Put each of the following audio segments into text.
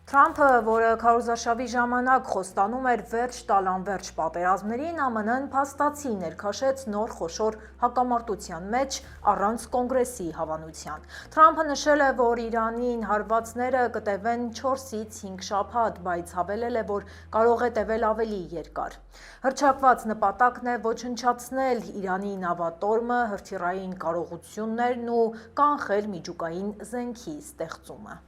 Թրամփը, որը քարոզարշավի ժամանակ խոստանում էր վերջ տալ անվերջ պատերազմներին, ԱՄՆ-ն փաստացի ներքաշեց նոր խոշոր հակամարտության մեջ առանց կոնգրեսի հավանության։ Թրամփը նշել է, որ Իրանին հարվածները կտևեն 4-ից 5 շաբաթ, բայց հավելել է, որ կարող է տևել ավելի երկար։ Հռչակված նպատակն է ոչնչացնել Իրանի նավատորմը, հրթիռային կարողություններն ու կանխել միջուկային զենքի ստեղծումը։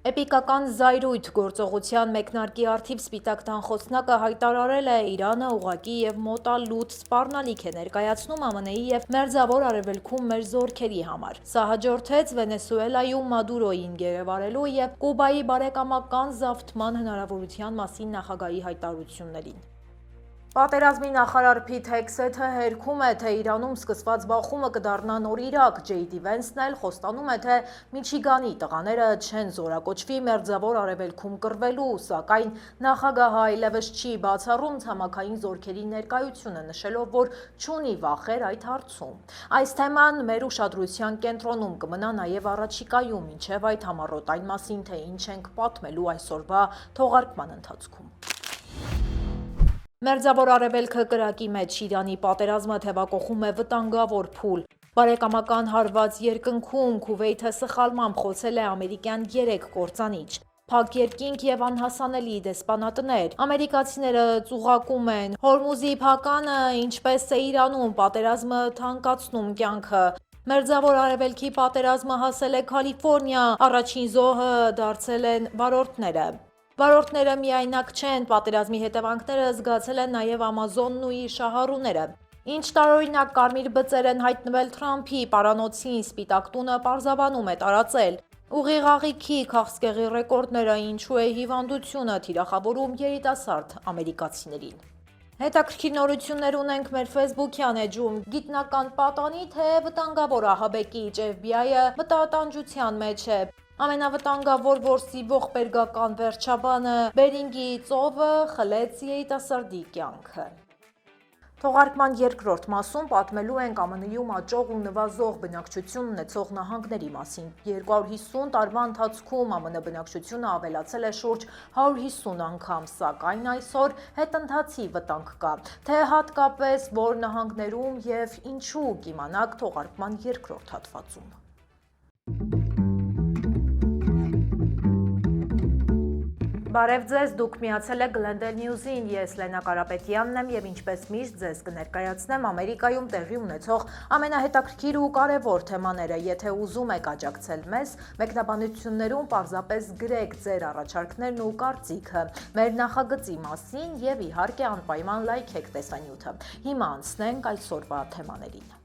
Էպիկական զայրույթ գործողության մեկնարկի առթիվ Սպիտակ տան խոսնակը հայտարարել է՝ Իրանը ուղղակի և մոտալուտ սպառնալիք է ներկայացնում ԱՄՆ-ի և Մերձավոր Արևելքում մեր զորքերի համար։ Սա հաջորդեց Վենեսուելայում Մադուրոյին գերեվարելու և Կուբայի բարեկամական զավթման հնարավորության մասին նախագահի հայտարարություններին։ Պատերազմի նախարար Փիթ Հեգսեթը հերքում է, թե Իրանում սկսված բախումը կդառնա նոր Իրաք։ Ջեյդի Վենսն էլ խոստանում է, թե Միչիգանի տղաները չեն զորակոչվի Մերձավոր Արևելքում կռվելու, սակայն նախագահը այլևս չի բացառում ցամաքային զորքերի ներկայությունը, նշելով, որ չունի վախեր այդ հարցում։ Այս թեման մեր ուշադրության կենտրոնում կմնա նաև առաջիկայում, մինչև այդ համառոտ այն մասին, թե ինչ ենք պատմելու այսօրվա թողարկման ընթացքում։ Մերձավոր Արևելքը կրակի մեջ, Իրանի պատերազմը թևակողում է վտանգավոր փուլ։ Բարեկամական հարված երկնքում Քուվեյթը սխալմամբ խոցել է ամերիկյան 3 կործանիչ։ Փակ երկինք և անհասանելի դեսպանատներ։ Ամերիկացիները ծուղակում են Հորմուզի փականը, ինչպես է Իրանում պատերազմը թանկացնում կյանքը։ Մերձավոր Արևելքի պատերազմը հասել է Կալիֆոռնիա, առաջին զոհը դարձել են վարորդները։ Վարորդները միայնակ չեն, պատերազմի հետևանքները զգացել են նաև Ամազոնն ու իր շահառուները։ Ինչ տարօրինակ կարմիր բծեր են հայտնվել Թրամփի պարանոցին, Սպիտակ տունը պարզաբանում է տարածել։ Ուղիղ աղիքի քաղցկեղի ռեկորդները, ինչու է հիվանդությունը թիրախավորում երիտասարդ ամերիկացիներին։ Հետաքրքիր նորություններ ունենք մեր ֆեյսբուքյան էջում։ Գիտնական պատանի, թե վտանգավոր ահաբեկիչ, FBI-ը վտատանջության մեջ է։ Ամենավտանգավոր որսի ողբերգական վերջաբանը Բերինգի ծովը խլեց երիտասարդի կյանքը։ Թողարկման երկրորդ մասում պատմելու ենք ԱՄՆ-ում աճող ու նվազող բնակչություն ունեցող նահանգների մասին։ 250 տարվա ընթացքում ԱՄՆ բնակչությունը ավելացել է շուրջ 150 անգամ, սակայն այսօր հետընթացի վտանգ կա։ Թե հատկապես որ նահանգներում և ինչու, կիմանաք թողարկման երկրորդ հատվածում։ Բարև ձեզ, դուք միացել եք Glendale News-ին, ես Լենա Կարապետյանն եմ և ինչպես միշտ ձեզ կներկայացնեմ Ամերիկայում տեղի ունեցող ամենահետաքրքիր ու կարևոր թեմաները։ Եթե ուզում եք աջակցել մեզ, մեկնաբանություններում պարզապես գրեք ձեր առաջարկներն ու կարծիքը մեր նախագծի մասին և իհարկե անպայման լայքեք տեսանյութը։ Հիմա անցնենք այսօրվա թեմաներին։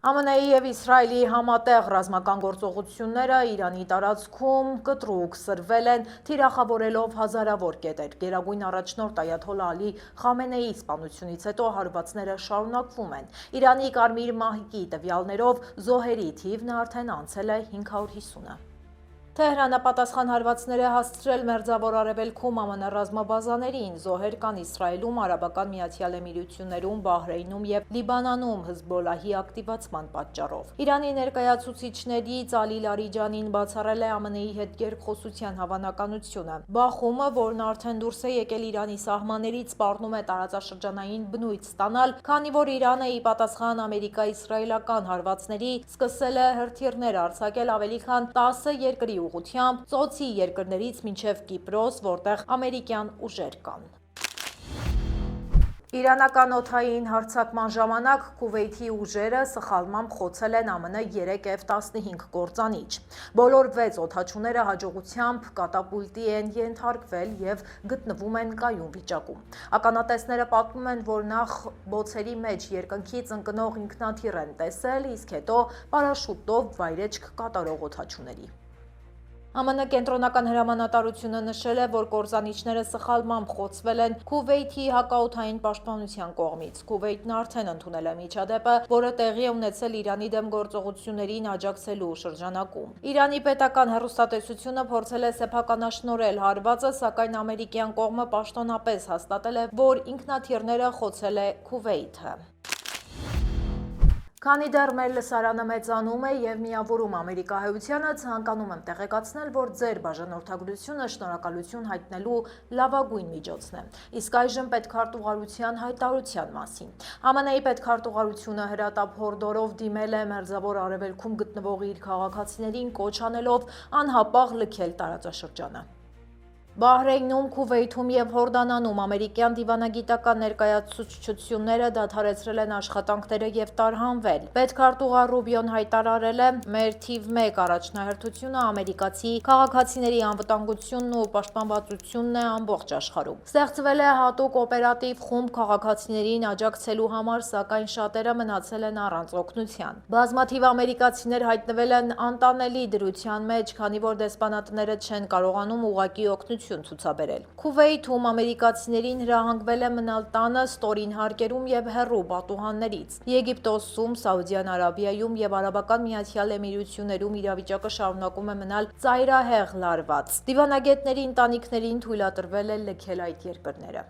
ԱՄՆ-ի և Իսրայելի համատեղ ռազմական գործողությունները Իրանի տարածքում կտրուկ սրվել են, թիրախավորելով հազարավոր կետեր։ Գերագույն առաջնորդ Այաթոլլահ Ալի Խամենեիի սպանությունից հետո հարվածները շարունակվում են։ Իրանի Կարմիր մահիկի տվյալներով զոհերի թիվն արդեն անցել է 550-ը։ Թեհրանը պատասխան հարվածներ է հասցրել Մերձավոր Արևելքում ԱՄՆ ռազմաբազաներին։ Զոհեր կան Իսրայելում, Արաբական Միացյալ Էմիրություններում, Բահրեյնում և Լիբանանում Հզբոլլահի ակտիվացման պատճառով։ Իրանի ներկայացուցիչներից Ալի Լարիջանին բացառել է ԱՄՆ-ի հետ երկխոսության հավանականությունը։ Բախումը, որն արդեն դուրս է եկել Իրանի սահմաններից, սպառնում է տարածաշրջանային բնույթ ստանալ, քանի որ Իրանը ի պատասխան ամերիկա-իսրայելական հարվածների սկսել է հրթիռներ արձակել ավելի քան 10 երկրի ուղղությամբ, ծոցի երկրներից մինչև Կիպրոս, որտեղ ամերիկյան ուժեր կան։ Իրանական օդային հարձակման ժամանակ Քուվեյթի ուժերը սխալմամբ խոցել են ԱՄՆ 3 F-15 կործանիչ։ Բոլոր 6 օդաչուները հաջողությամբ կատապուլտի են ենթարկվել և գտնվում են կայուն վիճակում։ Ականատեսները պատմում են, որ նախ բոցերի մեջ երկնքից ընկնող ինքնաթիռ են տեսել, իսկ հետո պարաշուտով վայրէջք կատարող օդաչուների։ ԱՄՆ կենտրոնական հրամանատարությունը նշել է, որ կործանիչները սխալմամբ խոցվել են Քուվեյթի հակաօդային պաշտպանության կողմից։ Քուվեյթն արդեն ընդունել է միջադեպը, որը տեղի է ունեցել Իրանի դեմ գործողություններին աջակցելու շրջանակում։ Իրանի պետական հեռուստատեսությունը փորձել է սեփականաշնորհել հարվածը, սակայն ամերիկյան կողմը պաշտոնապես հաստատել է, որ ինքնաթիռները խոցել է Քուվեյթը։ Քանի դեռ մեր լսարանը մեծանում է եւ միավորում ամերիկահայությանը, ցանկանում եմ տեղեկացնել, որ ձեր բաժանորդագրությունը շնորհակալություն հայտնելու լավագույն միջոցն է։ Իսկ այժմ պետքարտուղարության հայտարարության մասին։ ԱՄՆ-ի պետքարտուղարությունը հրատապ հորդորով դիմել է Մերձավոր Արևելքում գտնվող իր քաղաքացիներին կոչ անելով անհապաղ լքել տարածաշրջանը։ Բահրեյնում, Քուվեյթում եւ Հորդանանում ամերիկյան դիվանագիտական ներկայացուցչությունները դադարեցրել են աշխատանքները եւ տարհանվել։ Պետքարտուղար Ռուբիոն հայտարարել է. «Մեր թիվ 1 առաջնահերթությունը ամերիկացի քաղաքացիների անվտանգությունն ու պաշտպանվածությունն է ամբողջ աշխարհում»։ Ստեղծվել է հատուկ օպերատիվ խումբ քաղաքացիներին աջակցելու համար, սակայն շատերը մնացել են առանց օգնության։ Բազմաթիվ ամերիկացիներ հայտնվել են անտանելի դրության մեջ, քանի որ դեսպանատները չեն կարողանում ուղղակի օգնություն ցուցաբերել։ Քուվեյթում ամերիկացիներին հրահանգվել է մնալ տանը ստորին հարկերում եւ հեռու պատուհաններից։ Եգիպտոսում, Սաուդյան Արաբիայում եւ Արաբական Միացյալ Էմիրություններում իրավիճակը շարունակում է մնալ ծայրահեղ լարված։ Դիվանագետների ընտանիքներին թույլատրվել է լքել այդ երկրները։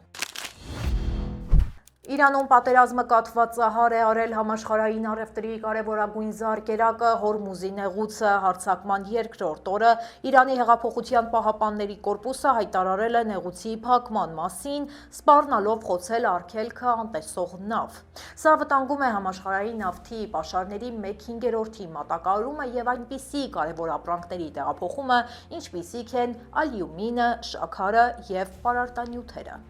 Իրանում պատերազմը կաթվածահար է արել համաշխարհային առևտրի կարևորագույն զարկերակը Հորմուզի նեղուցը։ Հարձակման երկրորդ օրը Իրանի հեղափոխության պահապանների կորպուսը հայտարարել է նեղուցի փակման մասին, սպառնալով խոցել արգելքը անտեսող նավ։ Սա վտանգում է համաշխարհային նավթի պաշարների 1/5-ի մատակարարումը եւ այնպիսի կարևոր ապրանքների տեղափոխումը, ինչպիսիք են ալյումինը, շաքարը եւ պարարտանյութերը։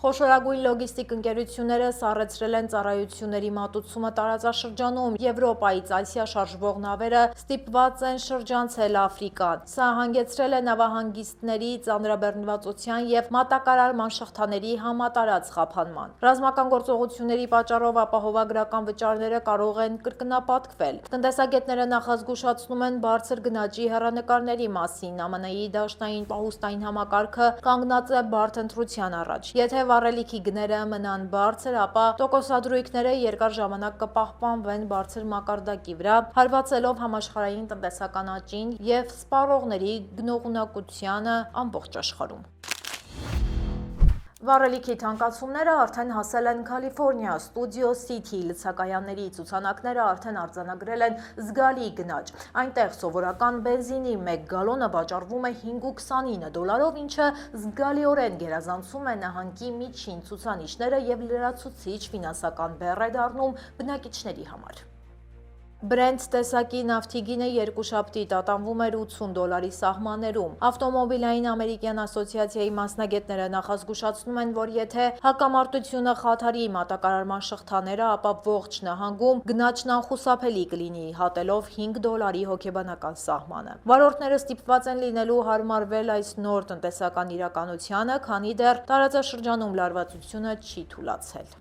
Խոշորագույն լոգիստիկ ընկերությունները սառեցրել են ծառայությունների մատուցումը տարածաշրջանում։ Եվրոպայից Ասիա շարժվող նավերը ստիպված են շրջանցել Աֆրիկան։ Սա հանգեցրել է նավահանգիստների ծանրաբեռնվածության եւ մատակարարման շղթաների համատարած խափանման։ Ռազմական գործողությունների պատճառով ապահովագրական վճարները կարող են կրկնապատկվել։ Տնտեսագետները նախազգուշացնում են բարձր գնաճի հեռանկարների մասին։ ԱՄՆ-ի դաշնային պահուստային համակարգը կանգնած է բարդ ընտրության առաջ։ Եթե վառելիքի գները մնան բարձր, ապա տոկոսադրույքները երկար ժամանակ կպահպանվեն բարձր մակարդակի վրա, հարվածելով համաշխարհային տնտեսական աճին եւ սպառողների գնողունակությանը ամբողջ աշխարհում։ Վառելիքի թանկացումները արդեն հասել են Կալիֆոռնիա, Ստուդիո Սիթի լցակայանների ցուցանակները արդեն արձանագրել են զգալի գնաճ։ Այնտեղ սովորական բենզինի 1 գալոնը վաճառվում է $5.29, ինչը զգալիորեն գերազանցում է նահանգի միջին ցուցանիշները եւ լրացուցիչ ֆինանսական բեռ է դառնում բնակիչների համար։ Brent տեսակի նավթի գինը երկուշաբթի տատանվում էր $80 սահմաններում։ Ավտոմոբիլային ամերիկյան ասոցիացիայի մասնագետները նախազգուշացնում են, որ եթե հակամարտությունը խաթարի մատակարարման շղթաները, ապա ողջ նահանգում գնաճն անխուսափելի կլինի, հատելով $5 հոգեբանական սահմանը։ Վարորդները ստիպված են լինելու հարմարվել այս նոր տնտեսական իրականությանը, քանի դեռ տարածաշրջանում լարվածությունը չի թուլացել։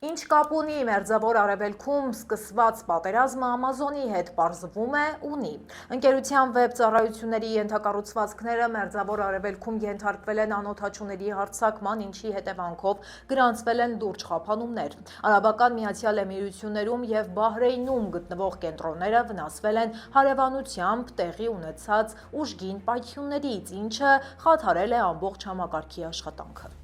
Ինչ կապ ունի Մերձավոր Արևելքում սկսված պատերազմը Ամազոնի հետ, պարզվում է ունի։ Ընկերության վեբ ծառայությունների ենթակառուցվածքները Մերձավոր Արևելքում ենթարկվել են անօդաչուների հարձակման, ինչի հետևանքով գրանցվել են լուրջ խափանումներ։ Արաբական Միացյալ Էմիրություններում եւ Բահրեյնում գտնվող կենտրոնները վնասվել են հարևանությամբ տեղի ունեցած ուժգին պայթյուններից, ինչը խաթարել է ամբողջ համակարգի աշխատանքը։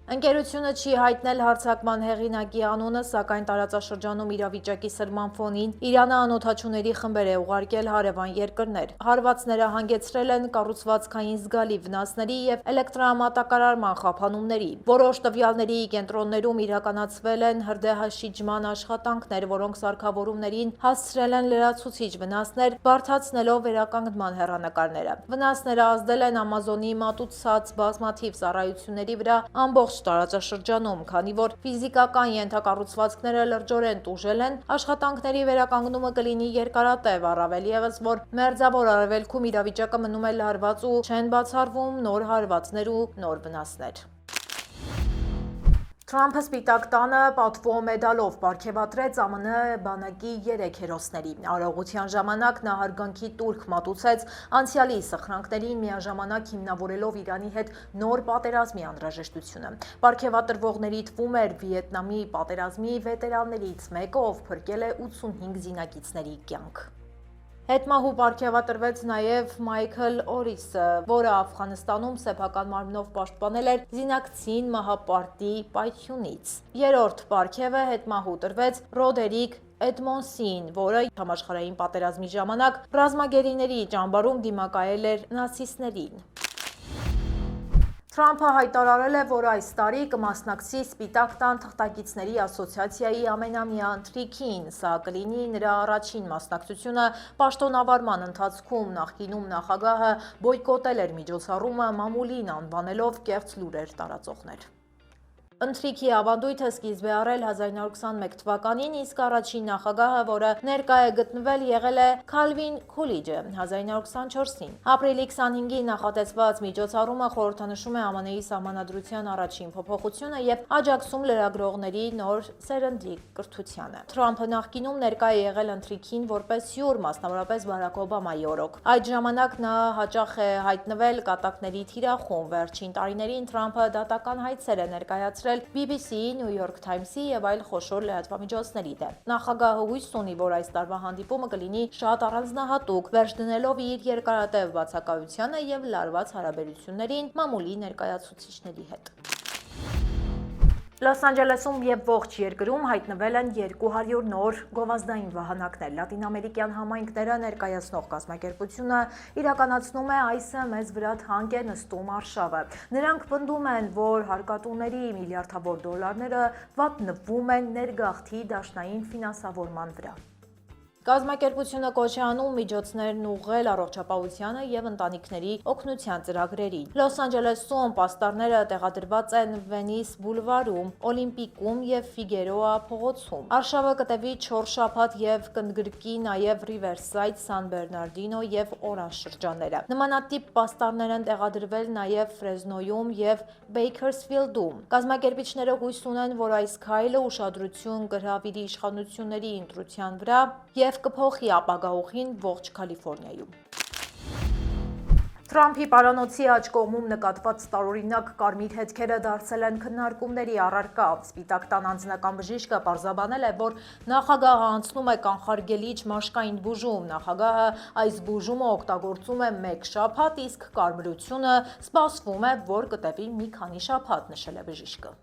Ընկերությունը չի հայտնել հարձակման հեղինակի անունը, սակայն տարածաշրջանում իրավիճակի սրման ֆոնին Իրանը անօդաչուների խմբեր է ուղարկել հարևան երկրներ։ Հարվածները հանգեցրել են կառուցվածքային զգալի վնասների եւ էլեկտրամատակարարման խափանումների։ Որոշ տվյալների կենտրոններում իրականացվել են հրդեհաշիջման աշխատանքներ, որոնք սարքավորումներին հասցրել են լրացուցիչ վնասներ, բարդացնելով վերականգնման հեռանկարները։ Վնասները ազդել են Ամազոնի մատուցած բազմաթիվ ծառայությունների վրա ամբողջ տարածաշրջանում, քանի որ ֆիզիկական ենթակառուցվածքները լրջորեն տուժել են, աշխատանքների վերականգնումը կլինի երկարատև, առավել ևս, որ Մերձավոր Արևելքում իրավիճակը մնում է լարված ու չեն բացառվում նոր հարվածներ ու նոր վնասներ։ Թրամփը Սպիտակ տանը պատվո մեդալով պարգևատրեց ԱՄՆ բանակի 3 հերոսների։ Արարողության ժամանակ նա հարգանքի տուրք մատուցեց անցյալի սխրանքներին, միաժամանակ հիմնավորելով Իրանի հետ նոր պատերազմի անհրաժեշտությունը։ Պարգևատրվողների թվում էր Վիետնամի պատերազմի վետերաններից մեկը, ով փրկել է 85 զինակիցների կյանք։ Հետմահու պարգևատրվեց նաև Մայքլ Օրիսը, որը Աֆղանստանում սեփական մարմնով պաշտպանել էր զինակցին մահապարտի պայթյունից։ Երրորդ պարգևը հետմահու տրվեց Ռոդերիկ Էդմոնսին, որը համաշխարհային պատերազմի ժամանակ ռազմագերիների ճամբարում դիմակայել էր նացիստներին։ Թրամփը հայտարարել է, որ այս տարի կմասնակցի Սպիտակ տան թղթակիցների ասոցիացիայի ամենամյա ընթրիքին։ Սա կլինի նրա առաջին մասնակցությունը պաշտոնավարման ընթացքում։ Նախկինում նախագահը բոյկոտել էր միջոցառումը, մամուլին անվանելով կեղծ լուրեր տարածողներ։ Ընթրիքի ավանդույթը սկիզբ է առել 1921 թվականին, իսկ առաջին նախագահը, որը ներկա է գտնվել, եղել է Քալվին Քուլիջը 1924-ին։ Ապրիլի 25-ին նախատեսված միջոցառումը խորհրդանշում է ԱՄՆ-ի սահմանադրության առաջին փոփոխությունը եւ աջակցում լրագրողների նոր սերնդի կրթությանը։ Թրամփը նախկինում ներկա է եղել ընթրիքին որպես հյուր, մասնավորապես Բարաք Օբամայի օրոք։ Այդ ժամանակ նա հաճախ է հայտնվել կատակների թիրախում։ Վերջին տարիներին Թրամփը դատական հայցեր է ներկայացրել BBC, New York Times-ի եւ այլ խոշոր լրատվամիջոցների դեմ։ Նախագահը հույս ունի, որ այս տարվա հանդիպումը կլինի շատ առանձնահատուկ, վերջ դնելով իր երկարատև բացակայությանը եւ լարված հարաբերություններին մամուլի ներկայացուցիչների հետ։ Լոս Անջելեսում եւ ողջ երկրում հայտնվել են 200 նոր գովազդային վահանակներ։ Լատինամերիկյան համայնքները ներկայացնող կազմակերպությունը իրականացնում է այսը մեզ վրա թանկ է նստում արշավը։ Նրանք պնդում են, որ հարկատուների միլիարդավոր դոլարները վատնվում են ներգաղթի դաշնային ֆինանսավորման վրա։ Կազմակերպությունը կոչ է անում միջոցներն ուղղել առողջապահությանը եւ ընտանիքների օգնության ծրագրերին։ Լոս Անջելեսում պաստառները տեղադրված են Վենիս բուլվարում, Օլիմպիկում եւ Ֆիգերոա փողոցում։ Արշավը կտևի 4 շաբաթ եւ կընդգրկի նաեւ Riverside, San Bernardino եւ Orange շրջանները։ Նմանատիպ պաստառներ են տեղադրվել նաեւ Ֆրեզնոյում եւ Բեյքերսֆիլդում։ Կազմակերպիչները հույս ունեն, որ այս քայլը ուշադրություն կհրավիրի իշխանությունների ընտրության վրա եւ կփոխի ապագա ուղին ողջ Կալիֆոռնիայում։ Թրամփի պարանոցի աջ կողմում նկատված տարօրինակ կարմիր հետքերը դարձել են քննարկումների առարկա։ Սպիտակ տան անձնական բժիշկը պարզաբանել է, որ նախագահը անցնում է կանխարգելիչ մաշկային բուժում։ Նախագահը այս բուժումը օգտագործում է 1 շաբաթ, իսկ կարմրությունը սպասվում է, որ կտևի մի քանի շաբաթ, նշել է բժիշկը։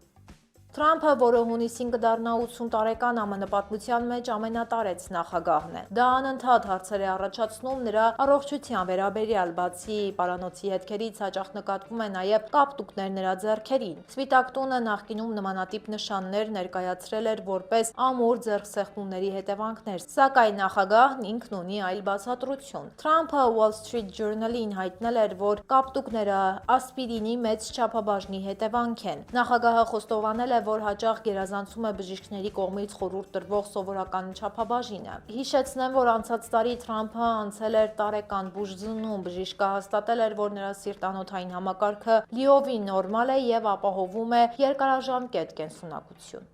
Թրամփը, որը հունիսին կդառնա 80 տարեկան, ԱՄՆ պատմության մեջ ամենատարեց նախագահն է։ Դա անընդհատ հարցեր է առաջացնում նրա առողջության վերաբերյալ, բացի պարանոցի հետքերից հաճախ նկատվում է նաև կապտուկներ նրա ձեռքերին։ Սպիտակ տունը նախկինում նմանատիպ նշաններ ներկայացրել էր որպես ամուր ձեռքսեղմումների հետևանքներ, սակայն նախագահն ինքն ունի այլ բացատրություն։ Թրամփը Wall Street Journal-ին հայտնել էր, որ կապտուկները ասպիրինի մեծ չափաբաժնի հետևանք են։ Նախագահը խոստովանել է, որ հաճախ գերազանցում է բժիշկների կողմից խորհուրդ տրվող սովորական չափաբաժինը։ Հիշեցնեմ, որ անցած տարի Թրամփը անցել էր տարեկան բուժզննում։ Բժիշկը հաստատել էր, որ նրա սիրտանոթային համակարգը լիովին նորմալ է եւ ապահովում է երկարաժամկետ կենսունակություն։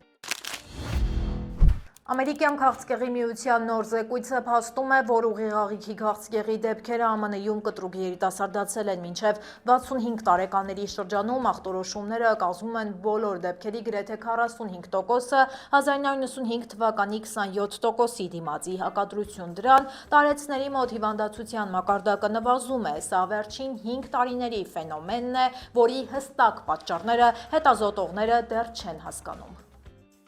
Ամերիկյան քաղցկեղի միության նոր զեկույցը փաստում է, որ ուղիղ քաղցկեղի դեպքերը ԱՄՆ-ում կտրուկ երիտասարդացել են։ Մինչև 65 տարեկանների շրջանում ախտորոշումները կազմում են բոլոր դեպքերի գրեթե 45%-ը, 1995 թվականի 27%-ի դիմաց։ Ի հակադրություն դրան, տարեցների մոտ հիվանդացության մակարդակը նվազում է։ Սա վերջին 5 տարիների ֆենոմենն է, որի հստակ պատճառները հետազոտողները դեռ չեն հասկանում։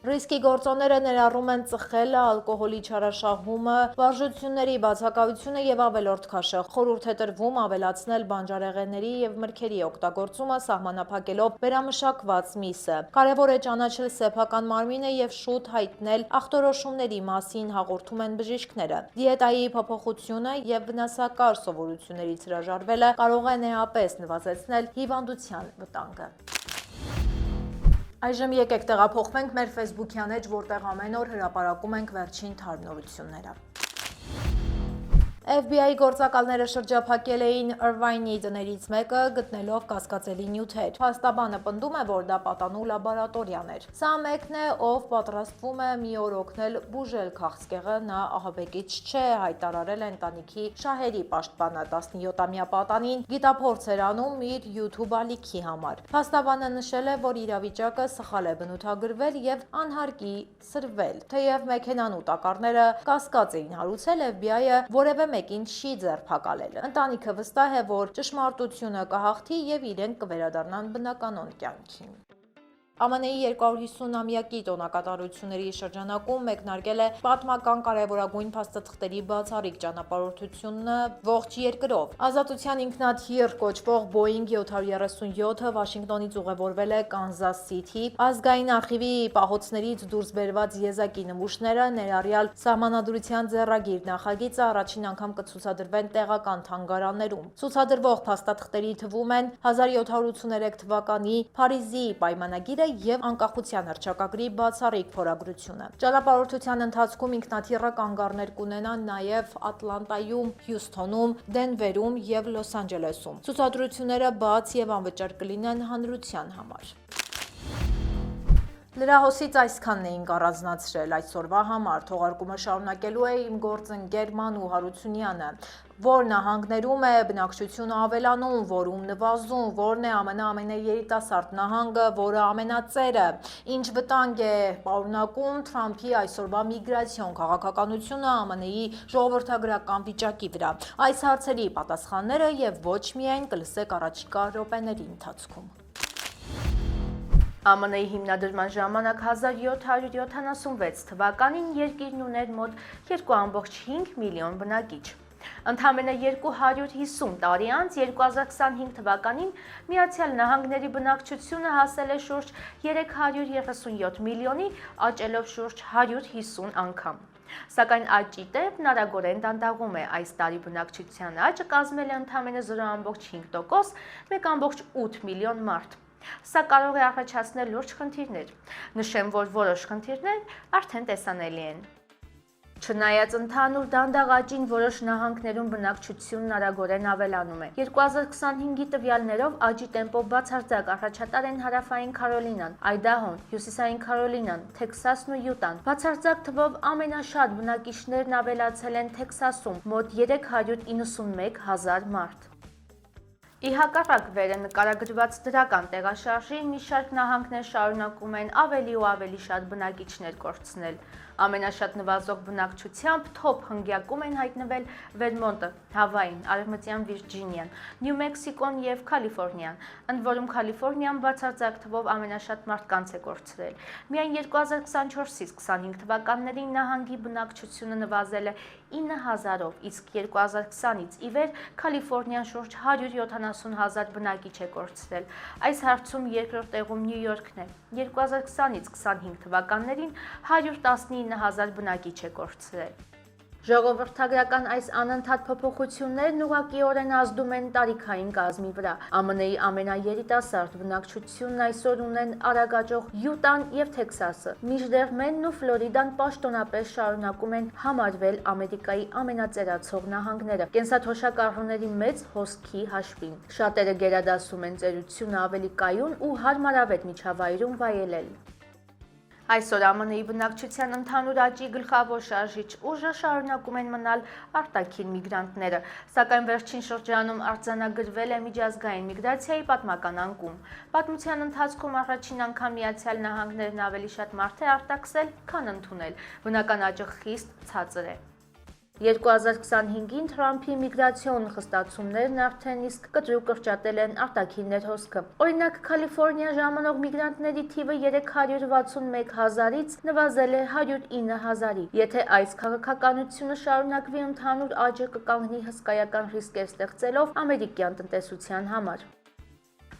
Ռիսկի գործոնները ներառում են ծխելը, ալկոհոլի չարաշահումը, վարժությունների բացակայությունը եւ ավելորդ քաշը։ Խորհուրդ է տրվում ավելացնել բանջարեղենների եւ մրգերի օգտագործումը, սահմանափակելով վերամշակված միսը։ Կարևոր է ճանաչել սեփական մարմինը եւ շուտ հայտնել ախտորոշումների մասին, հաղորդում են բժիշկները։ Դիետայի փոփոխությունը եւ վնասակար սովորություններից հրաժարվելը կարող է նեապես նվազեցնել հիվանդության վտանգը։ Այժմ եկեք տեղափոխվենք մեր Facebook-յան էջ, որտեղ ամեն օր հրապարակում ենք վերջին թարմնորությունները։ FBI գործակալները շրջափակել էին Irvine-ի տներից մեկը, գտնելով կասկածելի նյութեր։ Փաստաբանը պնդում է, որ դա պատանու լաբորատորիան էր։ Սա մեկն է, ով պատրաստվում է մի օր օգնել բուժել քաղցկեղը, նա ահաբեկիչ չէ, հայտարարել է ընտանիքի շահերի պաշտպանը։ 17-ամյա պատանին գիտափորձ էր անում իր YouTube ալիքի համար։ Փաստաբանը նշել է, որ իրավիճակը սխալ է բնութագրվել եւ անհարկի սրվել։ Թեև մեքենան ու տակառները կասկած էին հարուցել, FBI-ը որևէ մեկին չի ձերբակալել։ Ընտանիքը վստահ է, որ ճշմարտությունը կհաղթի եւ իրենք կվերադառնան բնականոն կյանքին։ ԱՄՆ-ի 250-ամյակի տոնակատարությունների շրջանակում մեկնարկել է պատմական կարևորագույն փաստաթղթերի բացառիկ ճանապարհորդությունը ողջ երկրով։ Ազատության ինքնաթիռ կոչվող Boeing 737-ը Վաշինգտոնից ուղևորվել է Կանզաս Սիթի։ Ազգային արխիվի պահոցներից դուրս բերված եզակի նմուշները, ներառյալ սահմանադրության ձեռագիր նախագիծը, առաջին անգամ կցուցադրվեն տեղական թանգարաններում։ Ցուցադրվող փաստաթղթերի թվում են 1783 թվականի Փարիզի պայմանագիրը եւ անկախության հռչակագրի բացառիկ փորագրությունը։ Ճանապարհորդության ընթացքում ինքնաթիռը կանգառներ կունենա նաեւ Ատլանտայում, Հյուսթոնում, Դենվերում եւ Լոս Անջելեսում։ Ցուցադրությունները բաց եւ անվճար կլինեն հանրության համար։ Լրահոսից այսքանն էինք առանձնացրել այսօրվա համար։ Թողարկումը շարունակելու է իմ գործընկեր Մանու Հարությունյանը։ Որ նահանգներում է բնակչությունը ավելանում, որում նվազում, որն է ԱՄՆ ամենաերիտասարդ նահանգը, որը ամենածերը, ինչ վտանգ է պարունակում Թրամփի այսօրվա միգրացիոն քաղաքականությունը ԱՄՆ-ի ժողովրդագրական վիճակի վրա։ Այս հարցերի պատասխանները եւ ոչ միայն կլսեք առաջիկա րոպեների ընթացքում։ ԱՄՆ-ի հիմնադրման ժամանակ 1776 թվականին երկիրն ուներ մոտ 2,5 միլիոն բնակիչ։ Ընդամենը 250 տարի անց 2025 թվականին Միացյալ Նահանգների բնակչությունը հասել է շուրջ 337 միլիոնի, աճելով շուրջ 150 անգամ։ Սակայն աճի տեմպն արագորեն դանդաղում է։ Այս տարի բնակչության աճը կազմել է ընդամենը 0,5%, 1,8 միլիոն մարդ։ Սա կարող է առաջացնել լուրջ խնդիրներ։ Նշեմ, որ որոշ խնդիրներ արդեն տեսանելի են։ Չնայած ընդհանուր դանդաղ աճին, որոշ նահանգներում բնակչությունն արագորեն ավելանում է։ 2025-ի տվյալներով աճի տեմպով բացարձակ առաջատար են Հարավային Քարոլինան, Այդահոն, Հյուսիսային Քարոլինան, Թեքսասն ու Յուտան։ Բացարձակ թվով ամենաշատ բնակիչներն ավելացել են Թեքսասում՝ մոտ 391 հազար մարդ։ Ի հակառակ վերը նկարագրված դրական տեղաշարժի մի շարք նահանգներ շարունակում են ավելի ու ավելի շատ բնակիչներ կորցնել։ Ամենաշատ նվազող բնակչությամբ թոփ հնգյակում են հայտնվել Վերմոնտը, Հավային, Արևմտյան Վիրջինիան, Նյու Մեքսիկոն եւ Կալիֆոռնիան, ընդ որում Կալիֆոռնիան բացարձակ թվով ամենաշատ մարդկանց է կորցրել։ Միայն 2024-ից 25 թվականներին նահանգի բնակչությունը նվազել է 9000-ով, իսկ 2020-ից ի վեր Կալիֆոռնիան շուրջ 170,000 բնակիչ է կորցրել։ Այս հարցում երկրորդ տեղում Նյու Յորքն է։ 2020-ից 25 թվականներին 119,000 բնակիչ է կորցրել։ Ժողովրդագրական այս անընդհատ փոփոխություններն ուղղակիորեն ազդում են տարիքային կազմի վրա։ ԱՄՆ-ի ամենաերիտասարդ բնակչությունն այսօր ունեն արագ աճող Յուտան եւ Թեքսասը, մինչդեռ Մենն ու Ֆլորիդան պաշտոնապես շարունակում են համարվել Ամերիկայի ամենածերացող նահանգները, կենսաթոշակառուների մեծ հոսքի հաշվին։ Շատերը գերադասում են ծերությունը ավելի կայուն ու հարմարավետ միջավայրում վայելել։ Այսօր ԱՄՆ-ի բնակչության ընդհանուր աճի գլխավոր շարժիչ ուժը շարունակում են մնալ արտաքին միգրանտները, սակայն վերջին շրջանում արձանագրվել է միջազգային միգրացիայի պատմական անկում։ Պատմության ընթացքում առաջին անգամ Միացյալ Նահանգներն ավելի շատ մարդ է արտաքսել, քան ընդունել։ Բնական աճը խիստ ցածր է։ 2025-ին Թրամփի միգրացիոն խստացումներն արդեն իսկ կտրուկ կրճատել են արտաքին ներհոսքը։ Օրինակ, Կալիֆոռնիա ժամանող միգրանտների թիվը 361,000-ից նվազել է 109,000-ի։ Եթե այս քաղաքականությունը շարունակվի, ընդհանուր աճը կկանգնի հսկայական ռիսկեր ստեղծելով ամերիկյան տնտեսության համար։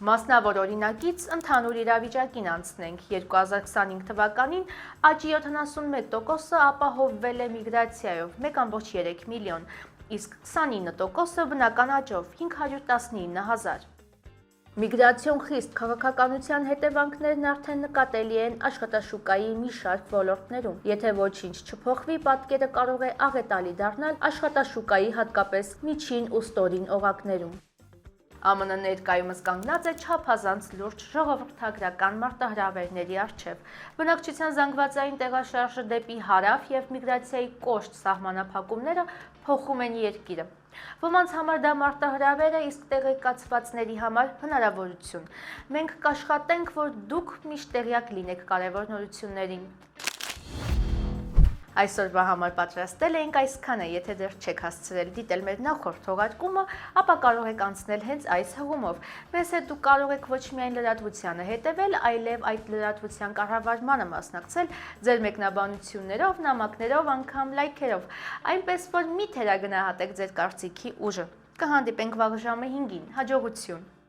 Մասնավոր օրինակից ընդհանուր իրավիճակին անցնենք։ 2025 թվականին աճի 71%-ը ապահովվել է միգրացիայով 1,3 միլիոն, իսկ 29%-ը բնական աճով 519,000։ Միգրացիոն խիստ քաղաքականության հետևանքներն արդեն նկատելի են աշխատաշուկայի մի շարք ոլորտներում։ Եթե ոչինչ չփոխվի, պատկերը կարող է աղետալի դառնալ աշխատաշուկայի հատկապես միջին ու ստորին օղակներում։ ԱՄՆ ներկայումս կանգնած է չափազանց լուրջ ժողովրդագրական մարտահրավերների առջև։ Բնակչության զանգվածային տեղաշարժը դեպի հարավ եւ միգրացիայի կոշտ սահմանափակումները փոխում են երկիրը։ Ոմանց համար դա մարտահրավեր է, իսկ տեղեկացվածների համար հնարավորություն։ Մենք կաշխատենք, որ դուք միշտ տեղյակ լինեք կարևոր նորություններին։ Այսօրվա համար պատրաստել էինք այսքանը, եթե դեռ չեք հասցրել դիտել մեր նախորդ թողարկումը, ապա կարող եք անցնել հենց այս հղումով։ Մեզ հետ դուք կարող եք ոչ միայն լրատվությանը հետևել, այլև այդ լրատվության կառավարմանը մասնակցել ձեր մեկնաբանություններով, նամակներով, անգամ լայքերով, այնպես որ մի թերագնահատեք ձեր կարծիքի ուժը։ Կհանդիպենք վաղ ժամը 5-ին, հաջողություն։